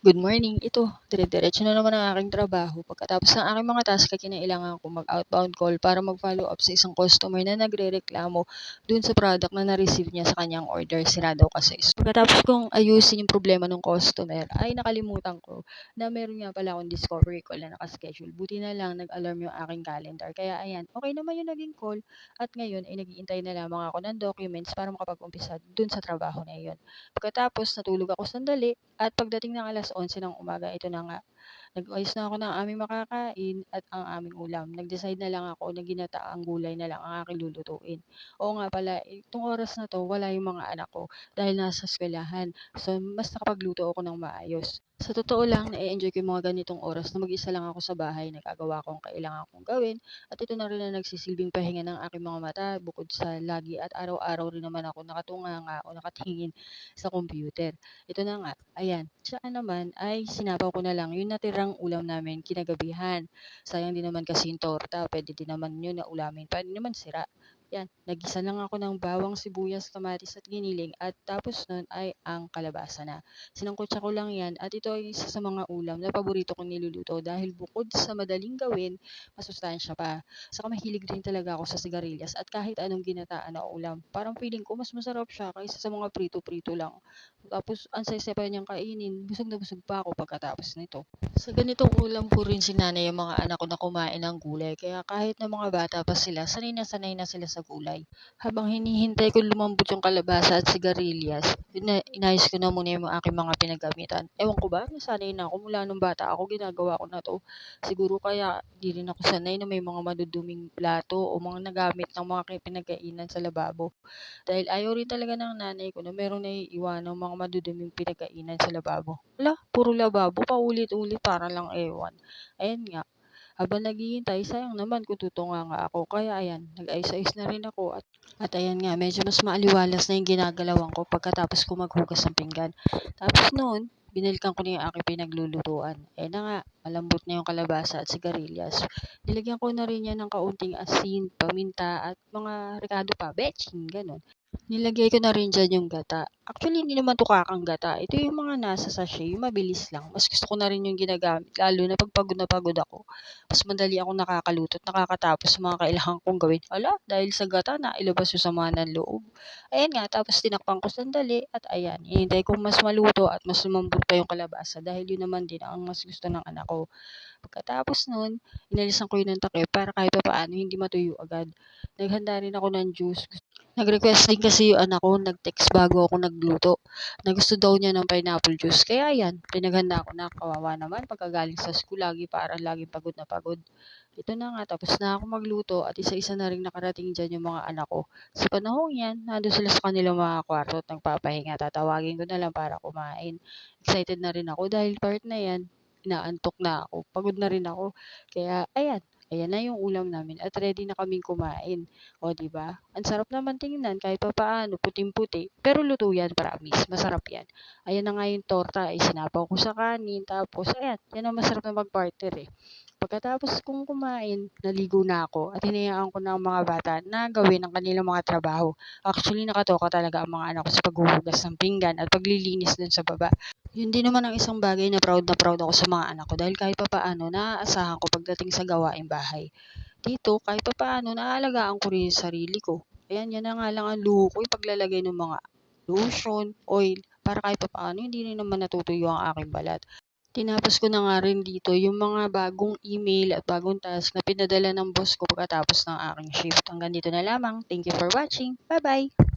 Good morning. Ito, dire-diretso na naman ang aking trabaho. Pagkatapos ng aking mga task ay kinailangan kong mag-outbound call para mag-follow up sa isang customer na nagrereklamo dun sa product na na-receive niya sa kanyang order. Sira daw kasi. Pagkatapos kong ayusin yung problema ng customer, ay nakalimutan ko na meron nga pala akong discovery call na nakaschedule. Buti na lang nag-alarm yung aking calendar. Kaya ayan, okay naman yung naging call at ngayon ay naghihintay na lamang ako ng documents para makapag-umpisa dun sa trabaho na iyon. Pagkatapos natulog ako sandali at pagdating ng 11:00 ng umaga, ito na nga, nag-ayos na ako ng aming makakain at ang aming ulam. Nag-decide na lang ako na ginataang gulay na lang ang aking lulutuin. Oo nga pala, itong oras na 'to wala yung mga anak ko dahil nasa eskuwelahan. So, mas nakapagluto ako ng maayos. Sa totoo lang, na-e-enjoy ko yung mga ganitong oras na mag-isa lang ako sa bahay, nagagawa ko ang kailangan kong gawin at ito na rin ang nagsisilbing pahinga ng aking mga mata bukod sa lagi at araw-araw rin naman ako nakatunganga o nakatingin sa computer. Ito na nga, ayan, tsaka naman ay sinabaw ko na lang yung natirang ulam namin kinagabihan. Sayang din naman kasi yung torta, puwede din naman yun na ulamin pa, di naman sira. Yan, nagisa lang ako ng bawang, sibuyas, kamatis at giniling at tapos nun ay ang kalabasa na. Sinangkutsa ko lang yan at ito ay isa sa mga ulam na paborito kong niluluto dahil bukod sa madaling gawin, masustansya pa. Saka mahilig din talaga ako sa sigarilyas at kahit anong ginataan na ulam. Parang feeling ko mas masarap siya kaysa sa mga prito-prito lang. Tapos ang saya-saya pa niyang kainin, busog na busog pa ako pagkatapos nito. Sa ganitong ulam ko rin sinanay yung mga anak ko na kumain ng gulay, kaya kahit na mga bata pa sila, sanay na sila sa gulay. Habang hinihintay ko lumambot yung kalabasa at sigarilyas, yun na, inayos ko na muna yung aking mga pinagamitan. Ewan ko ba, nasanay na ako mula nung bata ako, ginagawa ko na to. Siguro kaya di rin ako sanay na may mga maduduming plato o mga nagamit ng mga pinagkainan sa lababo. Dahil ayaw rin talaga ng nanay ko na merong naiiwanang mga maduduming pinagkainan sa lababo. Hala, puro lababo, paulit-ulit para lang ewan. Ayan nga, habang naghihintay, sayang naman kung tutunganga ako. Kaya ayan, nag-ayos-ayos na rin ako at ayan nga, medyo mas maaliwalas na yung ginagalawan ko pagkatapos ko maghugas ng pinggan. Tapos noon, binalikan ko na yung aking pinaglulutuan. Eh na nga, malambot na yung kalabasa at sigarilyas. Nilagyan ko na rin yan ng kaunting asin, paminta at mga rekado pa, betchin, ganun. Nilagay ko na rin diyan yung gata. Actually, hindi naman 'to kakang gata. Ito yung mga nasa sachet, yung mabilis lang. Mas gusto ko na rin yung ginagamit lalo na pagod ako. Mas madali akong nakakaluto at nakakatapos sa mga kailangan kong gawin. Hala, dahil sa gata nailabas yung sama ng loob. Ayan nga, tapos tinakpan ko sandali at ayan, hinihintay kong mas maluto at mas lumambot pa yung kalabasa dahil yun naman din ang mas gusto ng anak ko. Pagkatapos nun, inalisan ko yun ng takip para kahit papaano hindi matuyo agad. Naghanda rin ako ng juice. Nag-request din kasi yung anak ko, nag-text bago ako nagluto, na gusto daw niya ng pineapple juice. Kaya yan, pinaghanda ko na, kawawa naman pagkagaling sa school, laging pagod na pagod. Ito na nga, tapos na ako magluto at isa-isa na rin nakarating dyan yung mga anak ko. Sa panahong yan, nandun sila sa kanilang mga kwarto at nagpapahinga. Tatawagin ko na lang para kumain. Excited na rin ako dahil part na yan, inaantok na ako. Pagod na rin ako. Kaya ayan, ayan na yung ulam namin at ready na kaming kumain. O, 'di ba? Ang sarap naman tingnan kahit papaano, puting-puti. Pero luto yan, promise. Masarap yan. Ayan na nga yung torta, isinapaw ko sa kanin. Tapos, ayan, yan ang masarap na mag-partner eh. Pagkatapos kong kumain, naligo na ako at hinayaan ko na ang mga bata na gawin ang kanilang mga trabaho. Actually, nakatoka talaga ang mga anak ko sa paghuhugas ng pinggan at paglilinis dun sa baba. Yun din naman ang isang bagay na proud ako sa mga anak ko dahil kahit papaano naaasahan ko pagdating sa gawaing bahay. Dito kahit papaano naaalagaan ko rin yung sarili ko. Ayan, yan na nga lang ang luho ko, yung paglalagay ng mga lotion, oil, para kahit papaano hindi rin naman natutuyo ang aking balat. Tinapos ko na nga rin dito yung mga bagong email at bagong task na pinadala ng boss ko pagkatapos ng aking shift. Hanggang dito na lamang. Thank you for watching. Bye-bye!